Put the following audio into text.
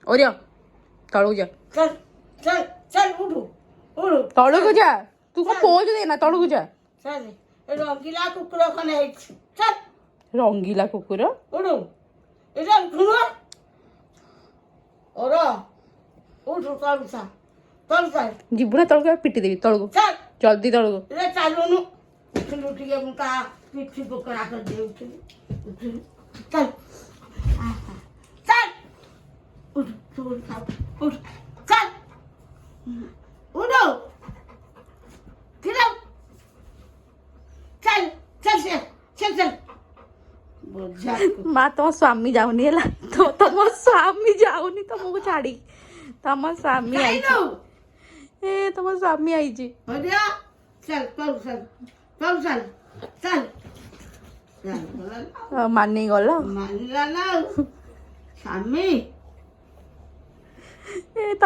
ओरिया तड़ू जा चल चल चल उठो उठो तड़ू को जा तू को पहुंच देना तड़ू को जा चल रंगीला कुकुर खाने चल रंगीला कुकुर उठो এটা শুনো ওরা উঠো তলসা जीबू ना तड़ू को पिटी देवी तड़ू को চল जल्दी तड़ू को এটা চালুনো উঠো উঠিয়ে মুখা পিঠি পকড়া করে দিয়ে উঠো চল চল উঠো চল উঠো চল উঠো চল চল চল চল চল माँ तुम स्वामी जाऊनी है तो तुम स्वामी जाऊनी तुमको छाड़ी तुम स्वामी आई ए तुम स्वामी आई जी चल चल चल चल चल चल मानी गला मानिला ना स्वामी